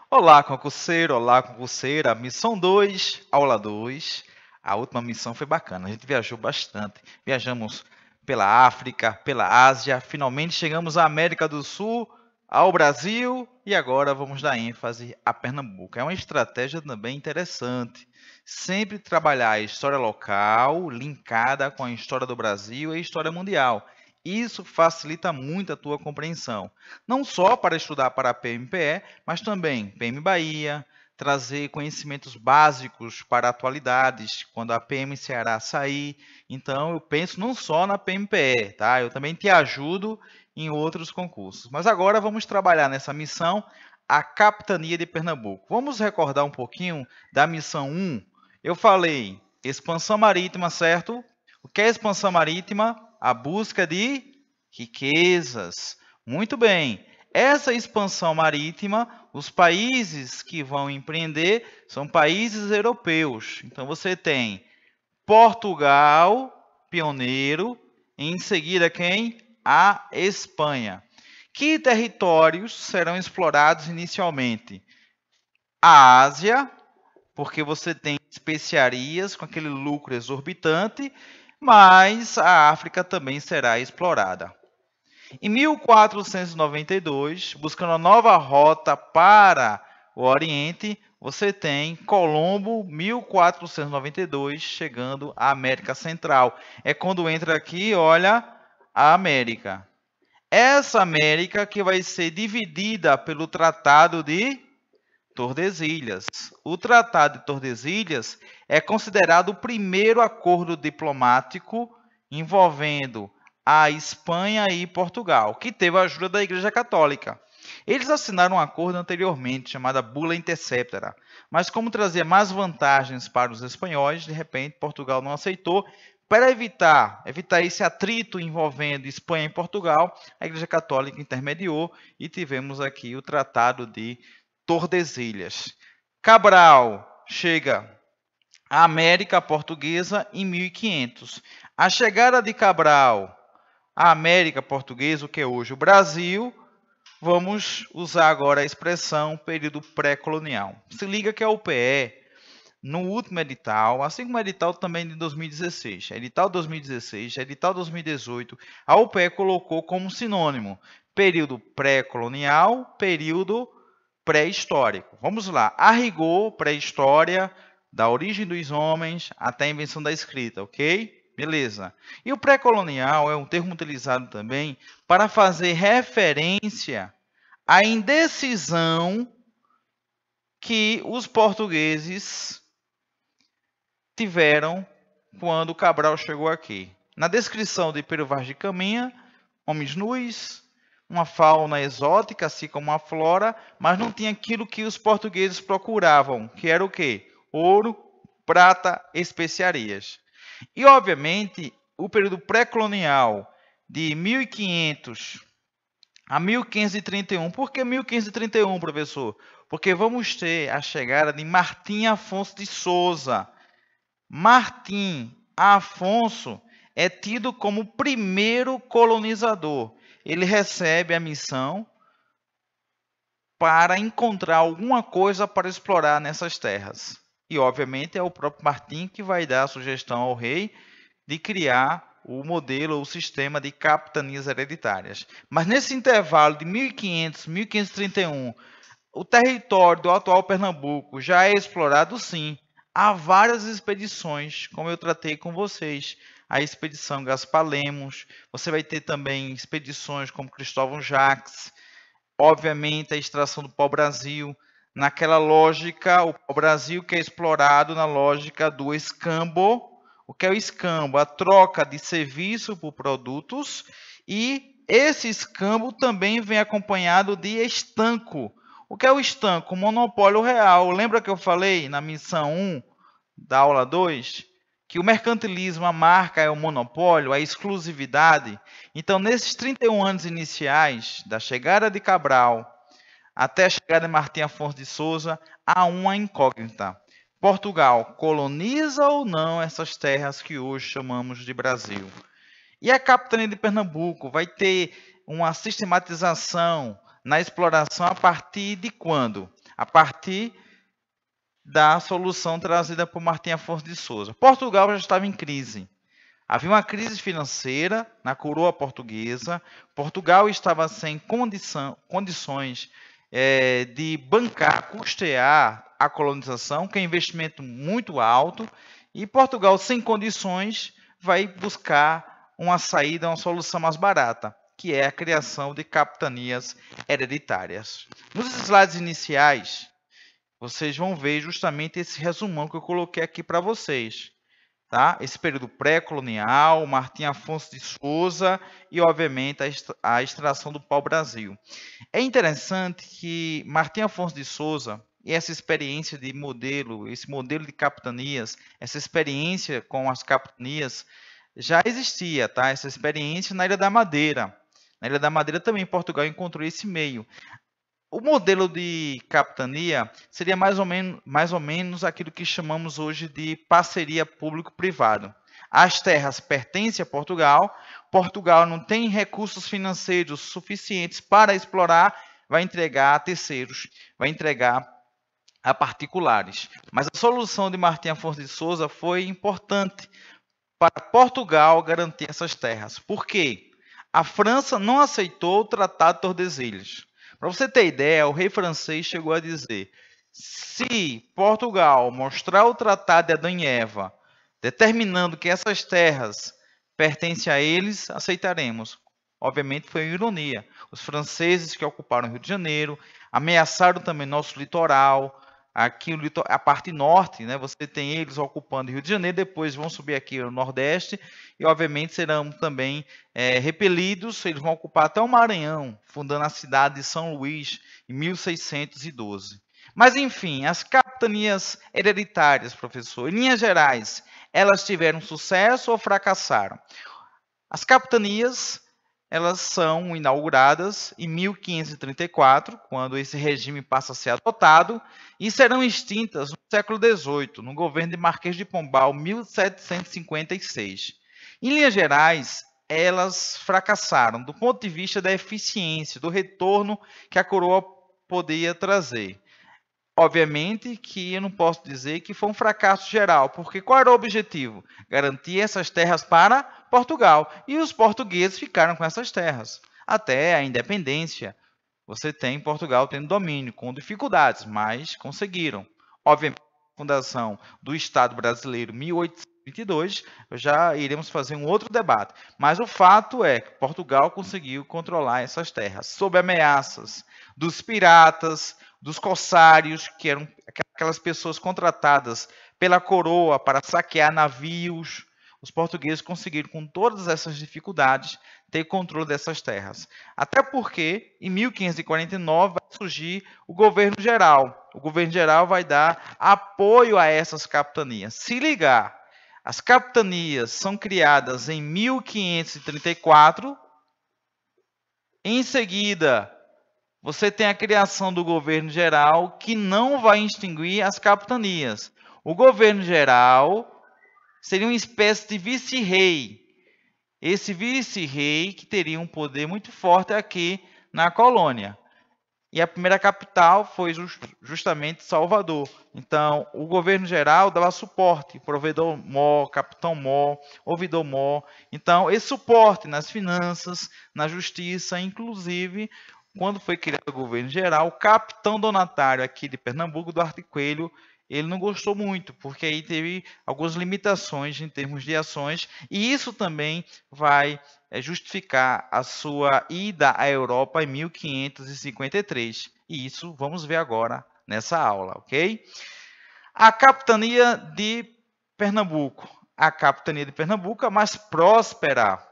Olá, concurseira. Missão 2, aula 2. A última missão foi bacana, a gente viajou bastante. Viajamos pela África, pela Ásia, finalmente chegamos à América do Sul, ao Brasil e agora vamos dar ênfase a Pernambuco. É uma estratégia também interessante. Sempre trabalhar a história local linkada com a história do Brasil e a história mundial. Isso facilita muito a tua compreensão, não só para estudar para a PMPE, mas também PM Bahia, trazer conhecimentos básicos para atualidades, quando a PM Ceará sair. Então, eu penso não só na PMPE, tá? Eu também te ajudo em outros concursos. Mas agora vamos trabalhar nessa missão, a Capitania de Pernambuco. Vamos recordar um pouquinho da missão 1. Eu falei expansão marítima, certo? O que é expansão marítima? A busca de riquezas. Muito bem. Essa expansão marítima, os países que vão empreender são países europeus. Então você tem Portugal, pioneiro, em seguida quem? A Espanha. Que territórios serão explorados inicialmente? A Ásia, porque você tem especiarias com aquele lucro exorbitante, mas a África também será explorada. Em 1492, buscando uma nova rota para o Oriente, você tem Colombo, 1492, chegando à América Central. É quando entra aqui, olha, a América. Essa América que vai ser dividida pelo Tratado de Tordesilhas. O Tratado de Tordesilhas é considerado o primeiro acordo diplomático envolvendo a Espanha e Portugal, que teve a ajuda da Igreja Católica. Eles assinaram um acordo anteriormente, chamada Bula Interceptora, mas como trazia mais vantagens para os espanhóis, de repente Portugal não aceitou. Para evitar esse atrito envolvendo Espanha e Portugal, a Igreja Católica intermediou e tivemos aqui o Tratado de Tordesilhas. Cabral chega à América Portuguesa em 1500. A chegada de Cabral à América Portuguesa, o que é hoje o Brasil, vamos usar agora a expressão período pré-colonial. Se liga que a UPE, no último edital, assim como o edital também de 2016, edital 2016, edital 2018, a UPE colocou como sinônimo período pré-colonial, período pré-histórico. Vamos lá. A rigor, pré-história, da origem dos homens até a invenção da escrita, ok? Beleza. E o pré-colonial é um termo utilizado também para fazer referência à indecisão que os portugueses tiveram quando Cabral chegou aqui. Na descrição de Pero Vaz de Caminha, homens nus, uma fauna exótica, assim como a flora, mas não tinha aquilo que os portugueses procuravam, que era o quê? Ouro, prata, especiarias. E, obviamente, o período pré-colonial de 1500 a 1531. Por que 1531, professor? Porque vamos ter a chegada de Martim Afonso de Souza. Martim Afonso é tido como o primeiro colonizador. Ele recebe a missão para encontrar alguma coisa para explorar nessas terras. E, obviamente, é o próprio Martim que vai dar a sugestão ao rei de criar o modelo, o sistema de capitanias hereditárias. Mas nesse intervalo de 1500 a 1531, o território do atual Pernambuco já é explorado, sim. Há várias expedições, como eu tratei com vocês. A expedição Gaspar Lemos, você vai ter também expedições como Cristóvão Jacques, obviamente a extração do pau-brasil, naquela lógica, o pau-brasil que é explorado na lógica do escambo. O que é o escambo? A troca de serviço por produtos, e esse escambo também vem acompanhado de estanco. O que é o estanco? O monopólio real. Lembra que eu falei na missão 1 da aula 2? Que o mercantilismo, a marca é o monopólio, a exclusividade. Então, nesses 31 anos iniciais, da chegada de Cabral até a chegada de Martim Afonso de Souza, há uma incógnita. Portugal coloniza ou não essas terras que hoje chamamos de Brasil? E a capitania de Pernambuco vai ter uma sistematização na exploração a partir de quando? a partir da solução trazida por Martim Afonso de Souza. Portugal já estava em crise. Havia uma crise financeira na coroa portuguesa. Portugal estava sem condições de bancar, custear a colonização, que é um investimento muito alto. E Portugal, sem condições, vai buscar uma saída, uma solução mais barata, que é a criação de capitanias hereditárias. Nos slides iniciais, vocês vão ver justamente esse resumão que eu coloquei aqui para vocês. Tá? Esse período pré-colonial, Martim Afonso de Souza e, obviamente, a extração do pau-brasil. É interessante que Martim Afonso de Souza e essa experiência de modelo, esse modelo de capitanias, essa experiência com as capitanias já existia, tá? Essa experiência na Ilha da Madeira. Na Ilha da Madeira também Portugal encontrou esse meio. O modelo de capitania seria mais ou menos aquilo que chamamos hoje de parceria público-privado. As terras pertencem a Portugal, Portugal não tem recursos financeiros suficientes para explorar, vai entregar a terceiros, vai entregar a particulares. Mas a solução de Martim Afonso de Souza foi importante para Portugal garantir essas terras. Por quê? A França não aceitou o Tratado de Tordesilhas. Para você ter ideia, o rei francês chegou a dizer: se Portugal mostrar o Tratado de Adão e Eva, determinando que essas terras pertencem a eles, aceitaremos. Obviamente foi uma ironia. Os franceses que ocuparam o Rio de Janeiro ameaçaram também nosso litoral. Aqui a parte norte, né, você tem eles ocupando o Rio de Janeiro, depois vão subir aqui no Nordeste e, obviamente, serão também repelidos, eles vão ocupar até o Maranhão, fundando a cidade de São Luís em 1612. Mas, enfim, as capitanias hereditárias, professor, em linhas gerais, elas tiveram sucesso ou fracassaram? As capitanias, elas são inauguradas em 1534, quando esse regime passa a ser adotado, e serão extintas no século XVIII, no governo de Marquês de Pombal, 1756. Em linhas gerais, elas fracassaram do ponto de vista da eficiência, do retorno que a coroa poderia trazer. Obviamente que eu não posso dizer que foi um fracasso geral, porque qual era o objetivo? Garantir essas terras para Portugal. E os portugueses ficaram com essas terras. Até a independência, você tem Portugal tendo domínio, com dificuldades, mas conseguiram. Obviamente, a fundação do Estado brasileiro, 1822, já iremos fazer um outro debate. Mas o fato é que Portugal conseguiu controlar essas terras, sob ameaças dos piratas, dos corsários, que eram aquelas pessoas contratadas pela coroa para saquear navios. Os portugueses conseguiram, com todas essas dificuldades, ter controle dessas terras. Até porque, em 1549, vai surgir o governo geral. O governo geral vai dar apoio a essas capitanias. Se ligar, as capitanias são criadas em 1534. Em seguida, você tem a criação do governo geral, que não vai extinguir as capitanias. O governo geral seria uma espécie de vice-rei. Esse vice-rei que teria um poder muito forte aqui na colônia. E a primeira capital foi justamente Salvador. Então, o governo geral dava suporte, provedor-mor, capitão-mor, ouvidor-mor. Então, esse suporte nas finanças, na justiça, inclusive, quando foi criado o governo geral, o capitão donatário aqui de Pernambuco, Duarte Coelho, ele não gostou muito, porque aí teve algumas limitações em termos de ações, e isso também vai justificar a sua ida à Europa em 1553. E isso vamos ver agora nessa aula, ok? A capitania de Pernambuco. A capitania de Pernambuco, a mais próspera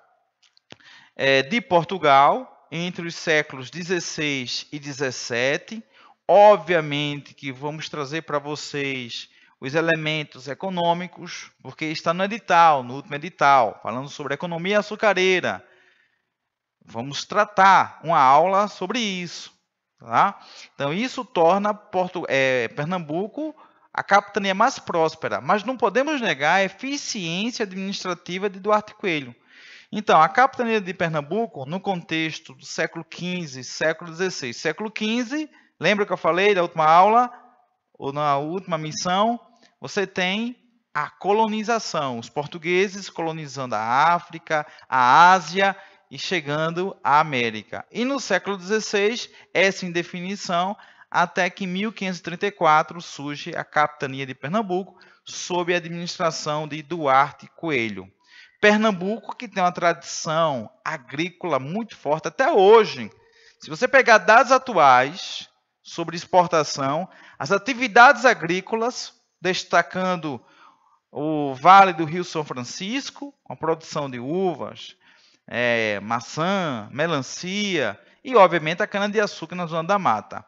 de Portugal, entre os séculos 16 e 17. Obviamente que vamos trazer para vocês os elementos econômicos, porque está no edital, no último edital, falando sobre economia açucareira. Vamos tratar uma aula sobre isso. Tá? Então, isso torna Pernambuco a capitania mais próspera, mas não podemos negar a eficiência administrativa de Duarte Coelho. Então, a capitania de Pernambuco, no contexto do século XV, século XVI, século XV, Lembra que eu falei da última aula? Ou na última missão? Você tem a colonização, os portugueses colonizando a África, a Ásia e chegando à América. E no século XVI, essa indefinição, até que em 1534 surge a capitania de Pernambuco, sob a administração de Duarte Coelho. Pernambuco, que tem uma tradição agrícola muito forte até hoje. Se você pegar dados atuais sobre exportação, as atividades agrícolas, destacando o Vale do Rio São Francisco, a produção de uvas, maçã, melancia e, obviamente, a cana-de-açúcar na zona da mata.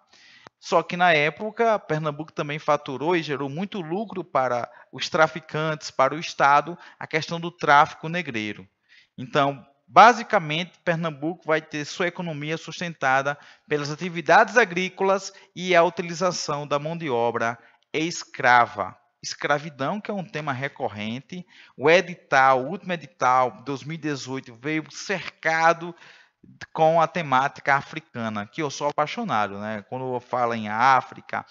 Só que na época, Pernambuco também faturou e gerou muito lucro para os traficantes, para o Estado, a questão do tráfico negreiro. Então, basicamente, Pernambuco vai ter sua economia sustentada pelas atividades agrícolas e a utilização da mão de obra escrava. Escravidão, que é um tema recorrente. O edital, o último edital, 2018, veio cercado com a temática africana, que eu sou apaixonado, né? Quando eu falo em África,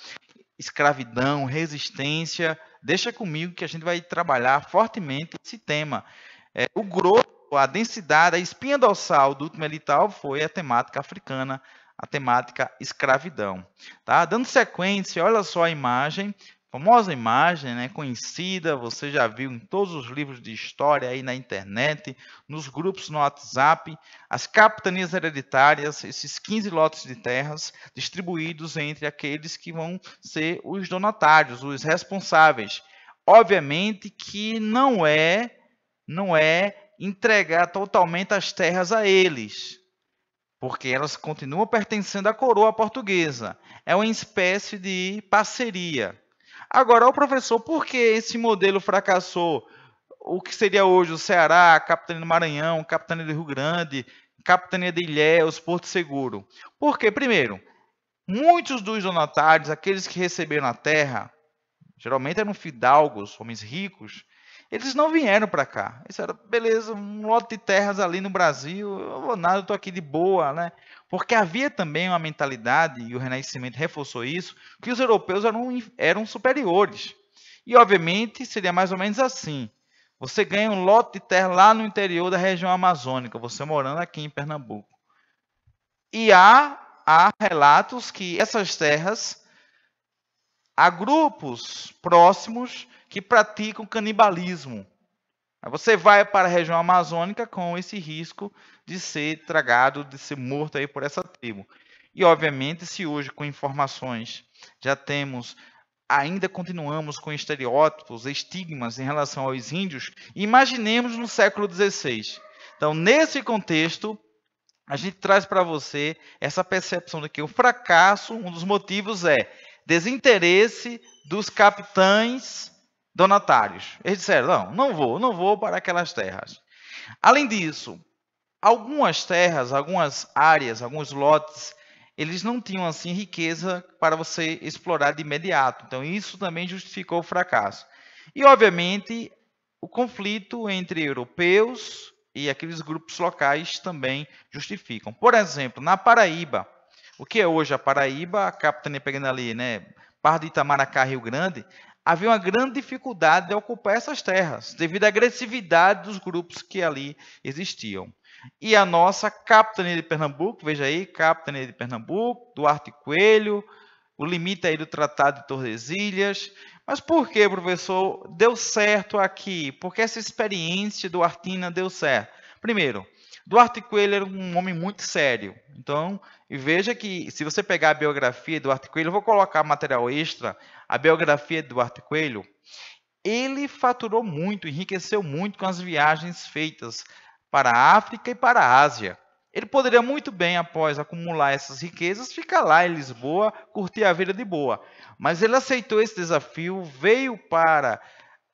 escravidão, resistência, deixa comigo que a gente vai trabalhar fortemente esse tema. O grosso, a densidade, a espinha dorsal do último edital foi a temática africana, a temática escravidão. Tá? Dando sequência, olha só a imagem, famosa imagem, né, conhecida, você já viu em todos os livros de história aí na internet, nos grupos no WhatsApp, as capitanias hereditárias, esses 15 lotes de terras distribuídos entre aqueles que vão ser os donatários, os responsáveis. Obviamente que não é entregar totalmente as terras a eles, porque elas continuam pertencendo à coroa portuguesa. É uma espécie de parceria. Agora, o professor, por que esse modelo fracassou? O que seria hoje o Ceará, a capitania do Maranhão, a capitania do Rio Grande, a capitania de Ilhéus, Porto Seguro? Porque, primeiro, muitos dos donatários, aqueles que receberam a terra, geralmente eram fidalgos, homens ricos, eles não vieram para cá. Isso era, beleza, um lote de terras ali no Brasil, eu vou nada, eu estou aqui de boa, né? Porque havia também uma mentalidade, e o Renascimento reforçou isso, que os europeus eram superiores. E, obviamente, seria mais ou menos assim. Você ganha um lote de terra lá no interior da região amazônica, você morando aqui em Pernambuco. E há relatos que essas terras, há grupos próximos que praticam canibalismo. Você vai para a região amazônica com esse risco de ser tragado, de ser morto aí por essa tribo. E, obviamente, se hoje com informações já temos, ainda continuamos com estereótipos, estigmas em relação aos índios, imaginemos no século XVI. Então, nesse contexto, a gente traz para você essa percepção de que o fracasso, um dos motivos é desinteresse dos capitães donatários. Eles disseram, não vou para aquelas terras. Além disso, algumas terras, algumas áreas, alguns lotes, eles não tinham assim riqueza para você explorar de imediato. Então isso também justificou o fracasso. E obviamente o conflito entre europeus e aqueles grupos locais também justificam. Por exemplo, na Paraíba, o que é hoje a Paraíba, a capitania pegando ali, né, Barra de Itamaracá, Rio Grande, havia uma grande dificuldade de ocupar essas terras, devido à agressividade dos grupos que ali existiam. E a nossa capitania de Pernambuco, veja aí, capitania de Pernambuco, Duarte Coelho, o limite aí do Tratado de Tordesilhas. Mas por que, professor, deu certo aqui? Porque essa experiência duartina deu certo. Primeiro, Duarte Coelho era um homem muito sério. Então, e veja que se você pegar a biografia de Duarte Coelho, eu vou colocar material extra, a biografia de Duarte Coelho, ele faturou muito, enriqueceu muito com as viagens feitas para a África e para a Ásia. Ele poderia muito bem, após acumular essas riquezas, ficar lá em Lisboa, curtir a vida de boa. Mas ele aceitou esse desafio, veio para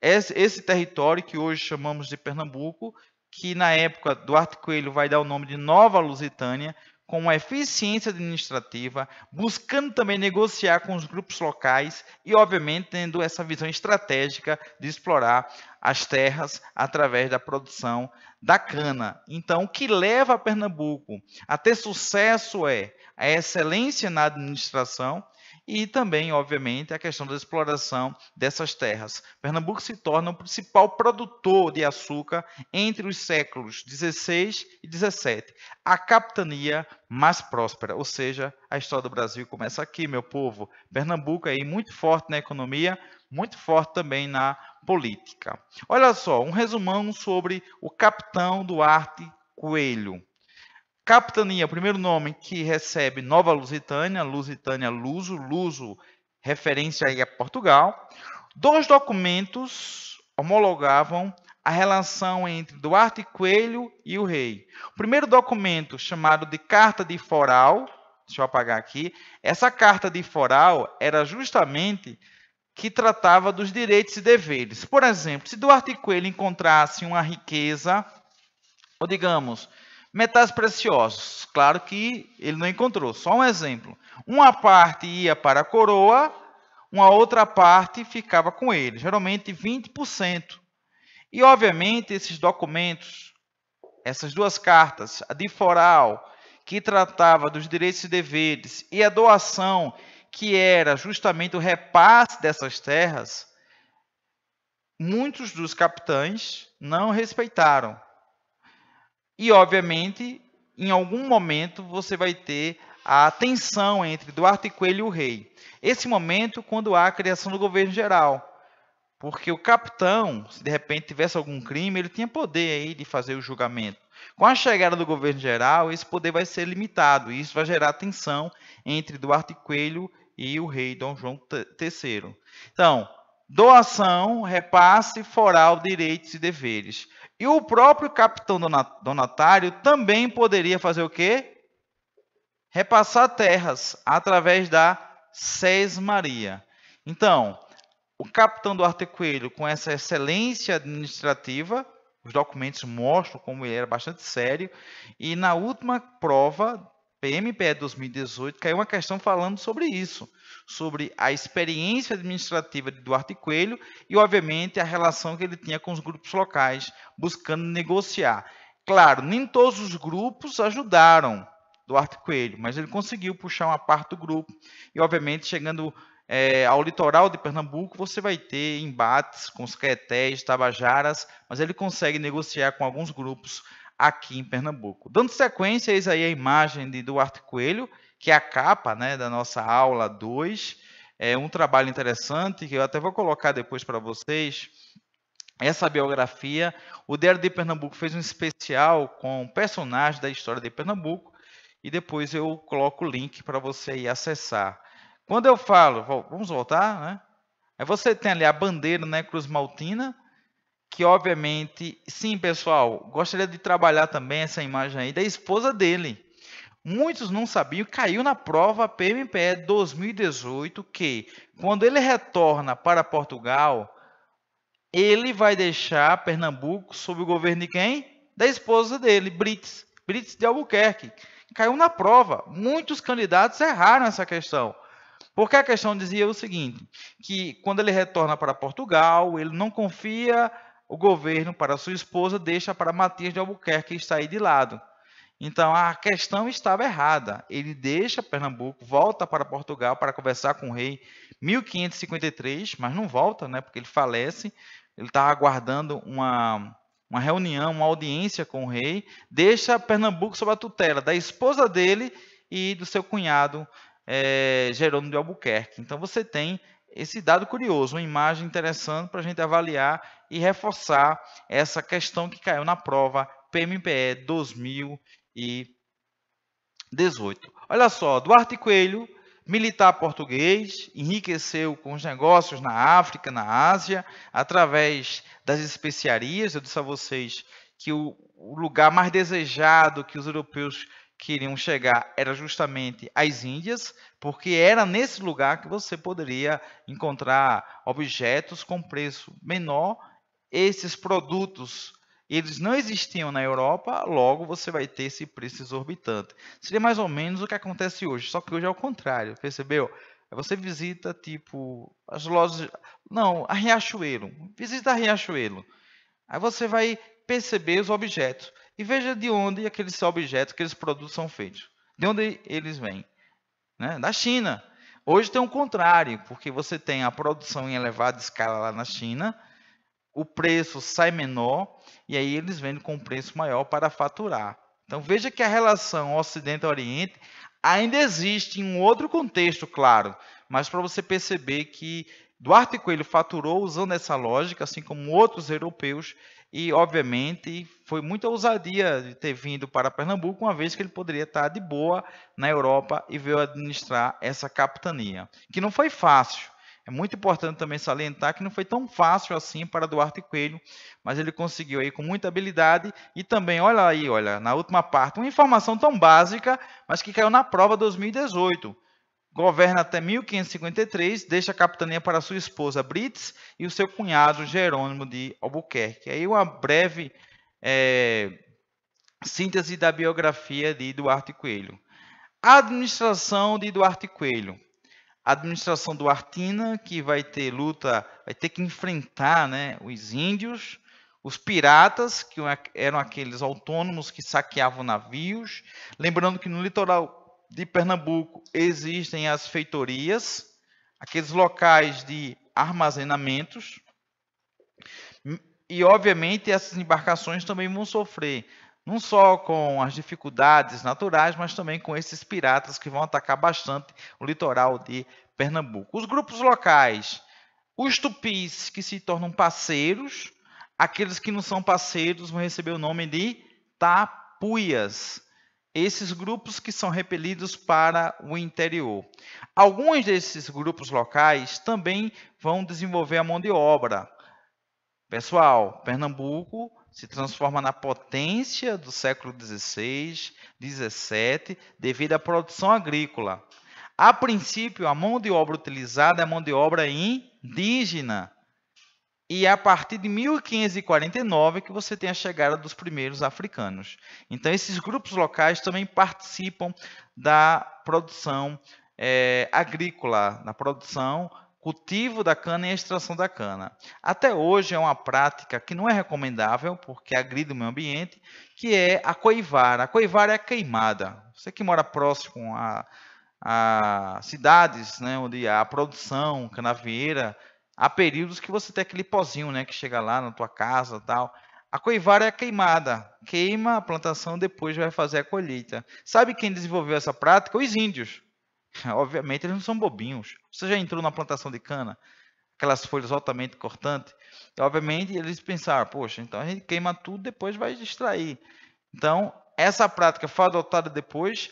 esse território que hoje chamamos de Pernambuco, que na época Duarte Coelho vai dar o nome de Nova Lusitânia, com uma eficiência administrativa, buscando também negociar com os grupos locais e, obviamente, tendo essa visão estratégica de explorar as terras através da produção da cana. Então, o que leva a Pernambuco a ter sucesso é a excelência na administração e também, obviamente, a questão da exploração dessas terras. Pernambuco se torna o principal produtor de açúcar entre os séculos 16 e 17. A capitania mais próspera, ou seja, a história do Brasil começa aqui, meu povo. Pernambuco aí muito forte na economia, muito forte também na política. Olha só, um resumão sobre o capitão Duarte Coelho. Capitania, primeiro nome que recebe Nova Lusitânia, Lusitânia Luso, Luso referência aí a Portugal. Dois documentos homologavam a relação entre Duarte Coelho e o rei. O primeiro documento, chamado de Carta de Foral, deixa eu apagar aqui, essa Carta de Foral era justamente que tratava dos direitos e deveres. Por exemplo, se Duarte Coelho encontrasse uma riqueza, ou digamos, metais preciosos, claro que ele não encontrou, só um exemplo. Uma parte ia para a coroa, uma outra parte ficava com ele, geralmente 20%. E, obviamente, esses documentos, essas duas cartas, a de foral, que tratava dos direitos e deveres, e a doação, que era justamente o repasse dessas terras, muitos dos capitães não respeitaram. E, obviamente, em algum momento você vai ter a tensão entre Duarte Coelho e o rei. Esse momento, quando há a criação do governo geral. Porque o capitão, se de repente tivesse algum crime, ele tinha poder aí de fazer o julgamento. Com a chegada do governo geral, esse poder vai ser limitado. E isso vai gerar tensão entre Duarte Coelho e o rei Dom João III. Então, doação, repasse, foral, direitos e deveres. E o próprio capitão donatário também poderia fazer o quê? Repassar terras através da sesmaria. Então, o capitão Duarte Coelho, com essa excelência administrativa, os documentos mostram como ele era bastante sério, e na última prova, PMPE 2018, caiu uma questão falando sobre isso, sobre a experiência administrativa de Duarte Coelho e, obviamente, a relação que ele tinha com os grupos locais, buscando negociar. Claro, nem todos os grupos ajudaram Duarte Coelho, mas ele conseguiu puxar uma parte do grupo e, obviamente, chegando ao litoral de Pernambuco, você vai ter embates com os caetés, tabajaras, mas ele consegue negociar com alguns grupos aqui em Pernambuco. Dando sequência, eis aí a imagem de Duarte Coelho, que é a capa, né, da nossa aula 2. É um trabalho interessante, que eu até vou colocar depois para vocês. Essa biografia, o Diário de Pernambuco fez um especial com personagens da história de Pernambuco, e depois eu coloco o link para você ir acessar. Quando eu falo, vamos voltar, né? Aí você tem ali a bandeira, né, Cruz Maltina, que obviamente, sim, pessoal, gostaria de trabalhar também essa imagem aí da esposa dele. Muitos não sabiam, caiu na prova PMPE 2018, que quando ele retorna para Portugal, ele vai deixar Pernambuco sob o governo de quem? Da esposa dele, Brits de Albuquerque. Caiu na prova. Muitos candidatos erraram essa questão. Porque a questão dizia o seguinte, que quando ele retorna para Portugal, ele não confia o governo para sua esposa, deixa para Matias de Albuquerque estar aí de lado. Então, a questão estava errada. Ele deixa Pernambuco, volta para Portugal para conversar com o rei em 1553, mas não volta, né, porque ele falece. Ele estava aguardando uma reunião, uma audiência com o rei. Deixa Pernambuco sob a tutela da esposa dele e do seu cunhado, Jerônimo de Albuquerque. Então você tem esse dado curioso, uma imagem interessante para a gente avaliar e reforçar essa questão que caiu na prova PMPE 2018. Olha só, Duarte Coelho, militar português, enriqueceu com os negócios na África, na Ásia, através das especiarias. Eu disse a vocês que o lugar mais desejado que os europeus queriam chegar era justamente as Índias, porque era nesse lugar que você poderia encontrar objetos com preço menor. Esses produtos eles não existiam na Europa, logo você vai ter esse preço exorbitante. Seria mais ou menos o que acontece hoje, só que hoje é o contrário, percebeu? Você visita, tipo, as lojas... Não, a Riachuelo. Visita a Riachuelo. Aí você vai perceber os objetos. E veja de onde aqueles objetos, aqueles produtos são feitos. De onde eles vêm, né? Da China. Hoje tem o contrário, porque você tem a produção em elevada escala lá na China, o preço sai menor e aí eles vendem com um preço maior para faturar. Então veja que a relação Ocidente-Oriente ainda existe em um outro contexto, claro, mas para você perceber que Duarte Coelho faturou usando essa lógica, assim como outros europeus, e obviamente foi muita ousadia de ter vindo para Pernambuco, uma vez que ele poderia estar de boa na Europa e veio administrar essa capitania, que não foi fácil. É muito importante também salientar que não foi tão fácil assim para Duarte Coelho, mas ele conseguiu aí com muita habilidade e também, olha aí, olha, na última parte, uma informação tão básica, mas que caiu na prova 2018. Governa até 1553, deixa a capitania para sua esposa Brits e o seu cunhado Jerônimo de Albuquerque. Aí uma breve síntese da biografia de Duarte Coelho. A administração de Duarte Coelho. A administração duartina, que vai ter luta, vai ter que enfrentar, né, os índios, os piratas, que eram aqueles autônomos que saqueavam navios. Lembrando que no litoral de Pernambuco existem as feitorias, aqueles locais de armazenamentos. E, obviamente, essas embarcações também vão sofrer, não só com as dificuldades naturais, mas também com esses piratas que vão atacar bastante o litoral de Pernambuco. Os grupos locais, os tupis que se tornam parceiros, aqueles que não são parceiros vão receber o nome de tapuias. Esses grupos que são repelidos para o interior. Alguns desses grupos locais também vão desenvolver a mão de obra. Pessoal, Pernambuco se transforma na potência do século XVI, XVII, devido à produção agrícola. A princípio, a mão de obra utilizada é a mão de obra indígena. E é a partir de 1549 que você tem a chegada dos primeiros africanos. Então, esses grupos locais também participam da produção agrícola, da produção, cultivo da cana e extração da cana. Até hoje é uma prática que não é recomendável, porque agride o meio ambiente, que é a coivara. A coivara é a queimada. Você que mora próximo a cidades, né, onde há produção canavieira, há períodos que você tem aquele pozinho, né, que chega lá na tua casa e tal. A coivara é a queimada. Queima a plantação, depois vai fazer a colheita. Sabe quem desenvolveu essa prática? Os índios. Obviamente, eles não são bobinhos. Você já entrou na plantação de cana? Aquelas folhas altamente cortantes? E, obviamente, eles pensaram, poxa, então a gente queima tudo, depois vai extrair. Então, essa prática foi adotada depois,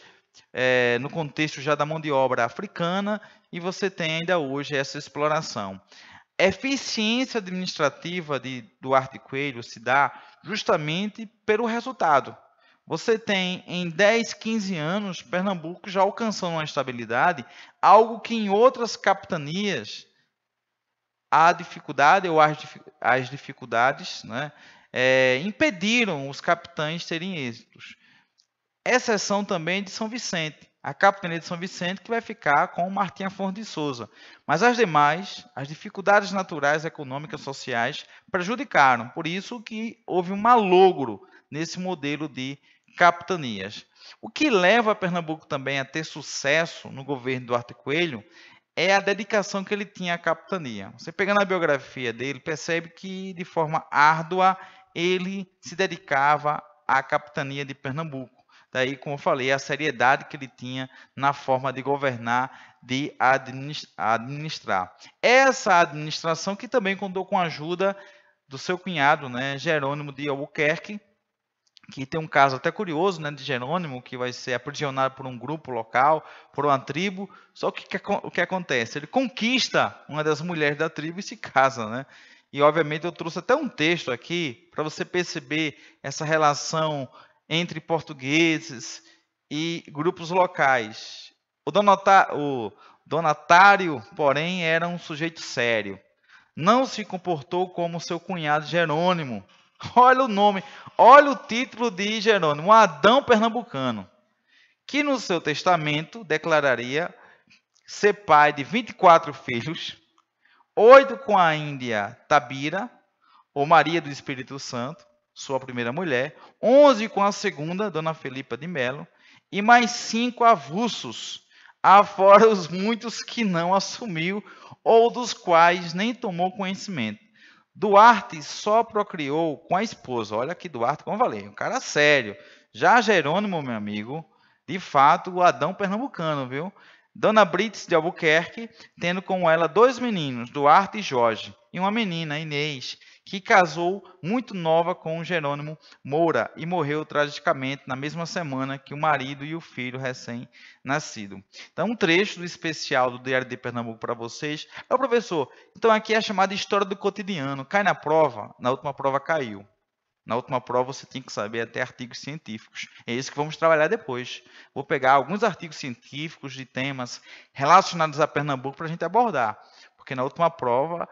no contexto já da mão de obra africana, e você tem ainda hoje essa exploração. A eficiência administrativa de Duarte Coelho se dá justamente pelo resultado. Você tem em 10, 15 anos, Pernambuco já alcançando uma estabilidade, algo que em outras capitanias há dificuldade ou as dificuldades, né, impediram os capitães terem êxitos. Exceção também de São Vicente. A capitania de São Vicente que vai ficar com o Martim Afonso de Souza. Mas as demais, as dificuldades naturais, econômicas, sociais, prejudicaram. Por isso que houve um malogro nesse modelo de capitanias. O que leva Pernambuco também a ter sucesso no governo do Duarte Coelho é a dedicação que ele tinha à capitania. Você pegando a biografia dele, percebe que de forma árdua ele se dedicava à capitania de Pernambuco. Daí, como eu falei, a seriedade que ele tinha na forma de governar, de administrar. Essa administração que também contou com a ajuda do seu cunhado, né, Jerônimo de Albuquerque, que tem um caso até curioso, né, de Jerônimo, que vai ser aprisionado por um grupo local, por uma tribo. Só que o que acontece? Ele conquista uma das mulheres da tribo e se casa, né? E, obviamente, eu trouxe até um texto aqui para você perceber essa relação entre portugueses e grupos locais. O donatário, porém, era um sujeito sério. Não se comportou como seu cunhado Jerônimo, Olha o nome, olha o título de Jerônimo, um Adão pernambucano, que no seu testamento declararia ser pai de 24 filhos, 8 com a índia Tabira, ou Maria do Espírito Santo, sua primeira mulher, 11 com a segunda, Dona Felipa de Melo, e mais 5 avulsos, afora os muitos que não assumiu ou dos quais nem tomou conhecimento. Duarte só procriou com a esposa. Olha aqui, Duarte, como eu falei, um cara sério. Já Jerônimo, meu amigo, de fato, o Adão pernambucano, viu? Dona Brites de Albuquerque, tendo com ela 2 meninos, Duarte e Jorge, e uma menina, Inês, que casou muito nova com Jerônimo Moura e morreu tragicamente na mesma semana que o marido e o filho recém-nascido. Então, um trecho do especial do Diário de Pernambuco para vocês. Professor, então aqui é a chamada história do cotidiano. Cai na prova? Na última prova caiu. Na última prova você tem que saber até artigos científicos. É isso que vamos trabalhar depois. Vou pegar alguns artigos científicos de temas relacionados a Pernambuco para a gente abordar. Porque na última prova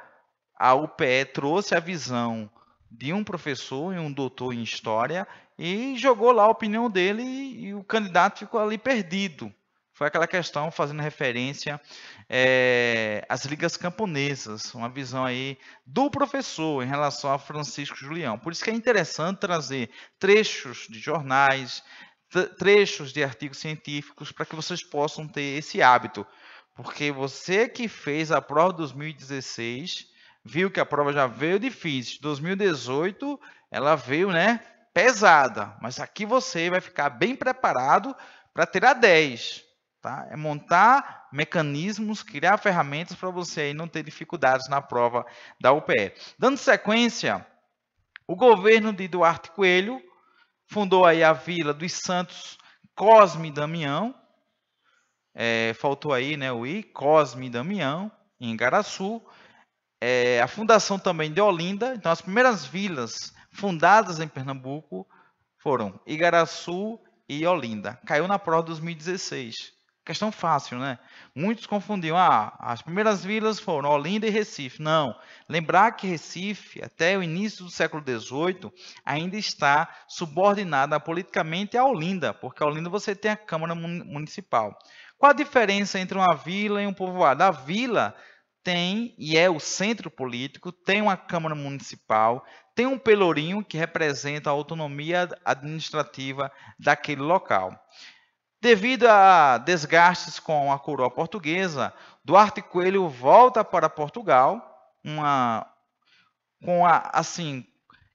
a UPE trouxe a visão de um professor e um doutor em História e jogou lá a opinião dele e o candidato ficou ali perdido. Foi aquela questão fazendo referência às ligas camponesas, uma visão aí do professor em relação a Francisco Julião. Por isso que é interessante trazer trechos de jornais, trechos de artigos científicos, para que vocês possam ter esse hábito. Porque você que fez a prova 2016, viu que a prova já veio difícil. 2018, ela veio, né, pesada. Mas aqui você vai ficar bem preparado para tirar 10. Tá? É montar mecanismos, criar ferramentas para você aí não ter dificuldades na prova da UPE. Dando sequência, o governo de Duarte Coelho fundou aí a Vila dos Santos Cosme e Damião. Faltou aí, né, o I, Cosme e Damião, em Igaraçu. A fundação também de Olinda. Então, as primeiras vilas fundadas em Pernambuco foram Igaraçu e Olinda. Caiu na prova de 2016. Questão fácil, né? Muitos confundiam. As primeiras vilas foram Olinda e Recife. Não. Lembrar que Recife, até o início do século XVIII, ainda está subordinada politicamente a Olinda, porque a Olinda você tem a Câmara Municipal. Qual a diferença entre uma vila e um povoado? A vila tem, e é o centro político, tem uma Câmara Municipal, tem um pelourinho que representa a autonomia administrativa daquele local. Devido a desgastes com a coroa portuguesa, Duarte Coelho volta para Portugal,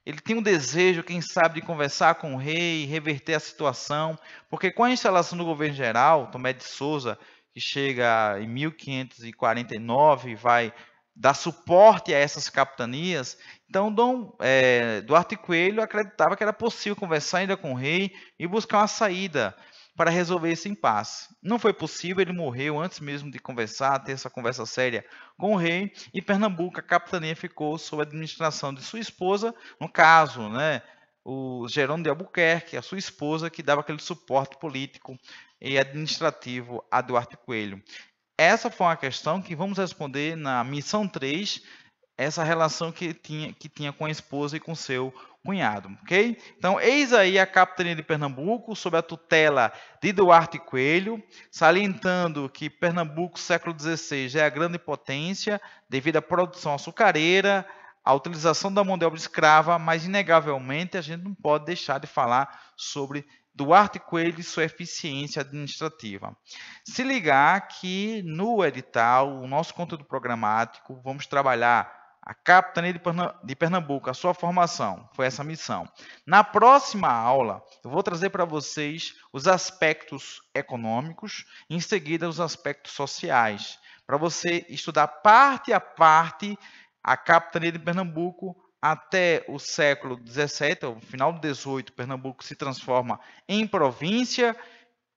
ele tem um desejo, quem sabe, de conversar com o rei, reverter a situação, porque com a instalação do governo geral, Tomé de Souza, que chega em 1549 e vai dar suporte a essas capitanias, então Duarte Coelho acreditava que era possível conversar ainda com o rei e buscar uma saída para resolver esse impasse. Não foi possível, ele morreu antes mesmo de conversar, ter essa conversa séria com o rei, e Pernambuco, a capitania, ficou sob a administração de sua esposa, no caso, né, o Jerônimo de Albuquerque, a sua esposa, que dava aquele suporte político e administrativo a Duarte Coelho. Essa foi uma questão que vamos responder na missão 3, essa relação que tinha com a esposa e com seu cunhado, ok? Então, eis aí a capitania de Pernambuco, sob a tutela de Duarte Coelho, salientando que Pernambuco, século XVI, já é a grande potência, devido à produção açucareira, à utilização da mão de obra escrava, mas, inegavelmente, a gente não pode deixar de falar sobre Duarte Coelho e sua eficiência administrativa. Se ligar que no edital, o nosso conteúdo programático, vamos trabalhar a capitania de Pernambuco, a sua formação, foi essa missão. Na próxima aula, eu vou trazer para vocês os aspectos econômicos e, em seguida, os aspectos sociais, para você estudar parte a parte a capitania de Pernambuco até o século XVII, ao final do XVIII, Pernambuco se transforma em província.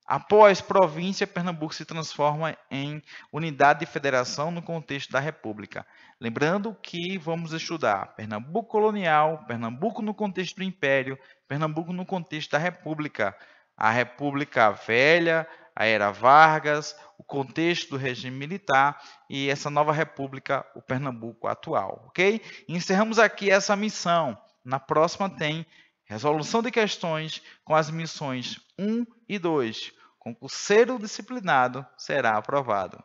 Após província, Pernambuco se transforma em unidade de federação no contexto da República. Lembrando que vamos estudar Pernambuco colonial, Pernambuco no contexto do Império, Pernambuco no contexto da República, a República Velha, a Era Vargas, o contexto do regime militar e essa nova República, o Pernambuco atual, ok? Encerramos aqui essa missão. na próxima tem resolução de questões com as missões 1 e 2. Concurseiro disciplinado será aprovado.